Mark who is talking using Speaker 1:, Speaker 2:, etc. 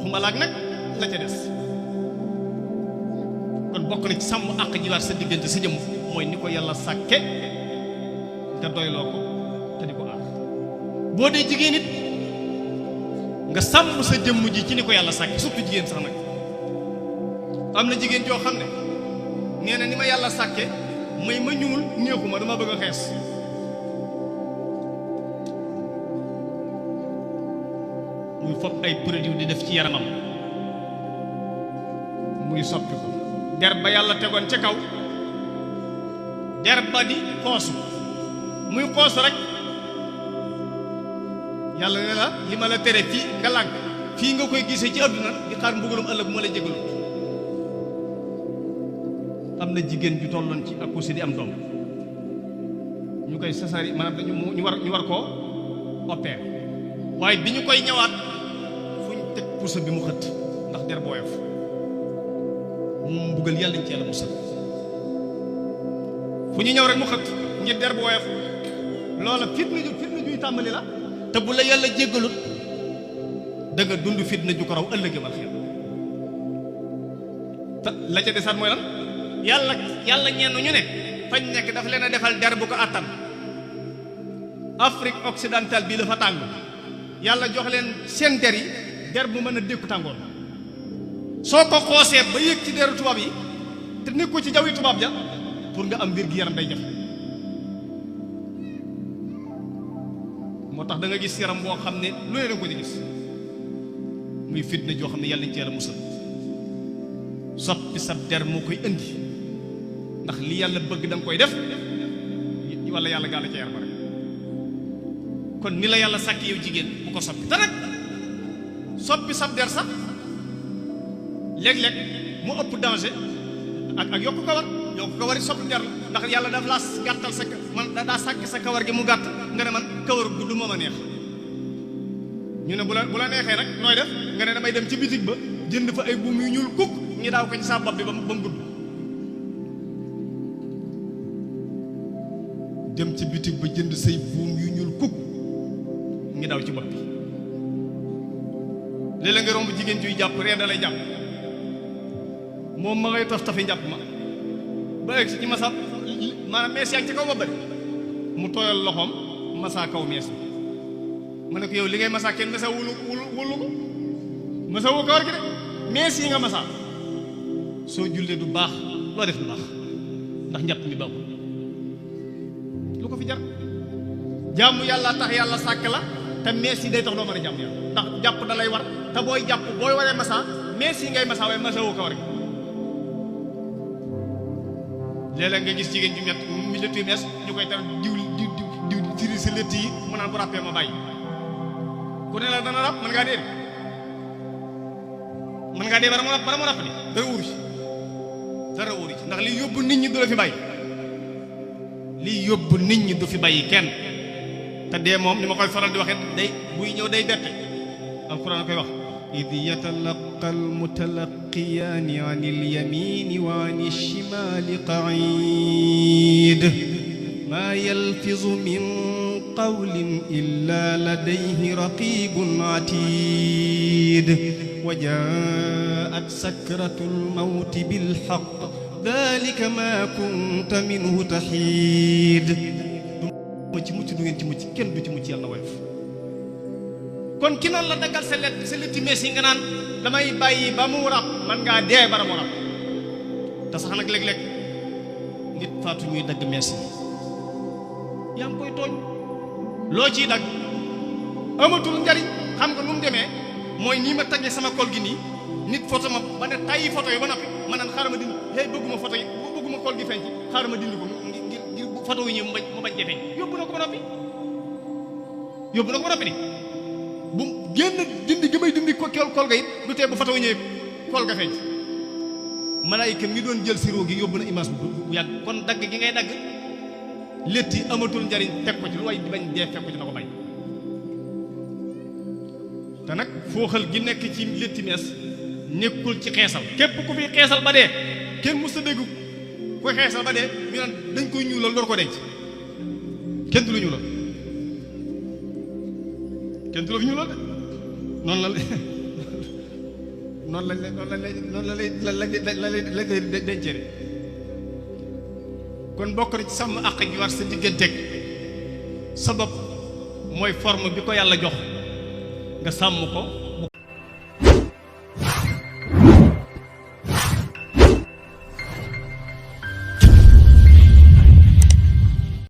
Speaker 1: waxuma laak nag la ca des. kon bokk na ci sàmm àq ji war sa diggante sa jëm mooy ni ko yàlla sàkke nga doyloo ko te di ko aar. boo dee jigéen it nga sàmm sa jëmm ji ci ni ko yàlla sàkke surtout jigéen sax nag. am na jigéen joo xam ne nee na ni ma yàlla sàkke may ma ñuul neexuma dama bëgg a xees. muy fopp ay produit di def ci yaramam muy soppi ko der ba yàlla tegoon ca kaw der ba di xoosu muy xoosu rek yàlla ne la li ma la tere fii nga lànk fii nga koy gisee ci àdduna di xaar mbugalum ëllëg moo la jégalu. am na jigéen ju tolloon ci accouché di am doom ñu koy sasari maanaam ñu war koo opérer waaye bi ñu koy ñëwaat fu ñu teg puso bi mu xëtt ndax der booyof mu mbugal yàlla ñu ci yàlla musal. fu ñu ñëw rek mu xëtt ngir der booyof loola fitna juy tàmbali la te bu la yàlla jéggalut da nga dund fitna ju ko raw ëllëgee mal xel te la ca desaat mooy lan yàlla ñenn ñu ne fañ nekk dafa leen a defal der bu ko àttan. Afrique occidentale bii dafa tàng yàlla jox leen seen der yi der bu mën a dékku tàngoor soo ko xoosee ba yëg ci deru tubaab yi te nekku ci jawwi tubaab ja pour nga am wér gi yaram day jafe. moo tax da nga gis yaram boo xam ne lu ne da nga ko ci gis muy fitna joo xam ne yàlla ñu ci yàlla musal. soppi sab der moo koy indi ndax li yàlla bëgg da nga koy def wala yàlla gaala ca yar ba rek. kon ni la yàlla sàkk yow jigéen bu ko soppi te nag soppi sab der sax léeg-léeg mu ëpp danger ak yokku kawar it soppi der la ndax yàlla daf laa gàttal sa man daa sàkk sa kawar gi mu gàtt nga ne man kawar gudd moo ma neex. ñu ne bu la neexee nag nooy def nga ne damay dem ci bitig ba jënd fa ay buum yu ñuul kukk ñu daaw ko ci sa bopp bi ba mu gudd. dem ci bitig ba jënd say buum yu ñuul kukk ngi daw ci bopp bi léeg-léeg nga romb jigéen juy jàpp ree da lay jàpp moom ma ngay taf tafi njàpp ma ba egg si ci masa maanaam mees yaa ngi ci kaw ba bëri mu tooyal loxoom masa kaw mees bi ma ne ko yow li ngay masa kenn masa wulu ko masa wu kawar gi de mees yi nga masa soo jullee du baax loo def du baax ndax njàpp mi baaxul lu ko fi jar jàmm yàlla tax yàlla sàkk la te mees yi day tax doo mën a jàmm yàlla ndax jàpp da lay war te booy jàpp booy waree masa mees yi ngay masa waaye masa woo kawar gi. léeg-léeg nga gis jigéen ju met mi lëtt yu mees ñu koy tar diw tiri si lëtt yi mu naan bu ràppee ma bàyyi ku ne la dana ràpp mën ngaa dee bara mu ràpp ni dara wóoru ci ndax liy yóbbu nit ñi du la fi bàyyi liy yóbbu nit ñi du fi bàyyi kenn te dee moom ni ma koy faral di waxee day buy ñëw day bette alquran a koy wax id yatalaqa almutalaqiyaani an ilyamini wa an alshimali qaid maa yalfizu min qawlin illa ladayhi raqibun atid wa jaat sakratul mawti bilhaq dalika ma kunta minhu taxiid. du ci mucc du ngeen ci mucc kenn du ci mucc yàlla na woyof. kon ki noonu la daggal sa letti mees yi nga naan damay bàyyi ba mu ràpp man ngaa dee bara mu ràpp te sax nag léeg-léeg nit faatu ñuy dagg mees yi yaa ngi koy tooñ loo ciy dagg amatul njariñ. xam nga nu mu demee mooy nii ma tagge sama kol gi nii nit photo ma ba ne tàyyi photo yi ba noppi ma naan xaaral ma dindi bëgguma photo yi bëgguma kol gi feeñ ci xaaral ma dindi ko ngir photo yi ñëw ma bañ cee feeñ yóbbu na ko ba noppi ni bu génn dindi gi may dindi ko kol ga it du tee bu photo yi ñëwee kol ga feeñ malaayika mi doon jël si roo gi yóbbu na image bu yàgg kon dagg gi ngay dagg létti amatul njariñ teg ko ci lu way di bañ dee fekk ko ci na ko bañ. te nag fooxal gi nekk ci létti mees nekkul ci xeesal képp ku fi xeesal ba dee kenn mës a dégg ku xeesal ba dee ñu naan dañ koy ñuulal door ko denc kenn du la ñuulal kenn du la fi ñuulal de noonu la noonu la lay dencere. kon bokk na ci sàmm àq gi war sa digganteeg sa bopp mooy forme bi ko yàlla jox nga sàmm ko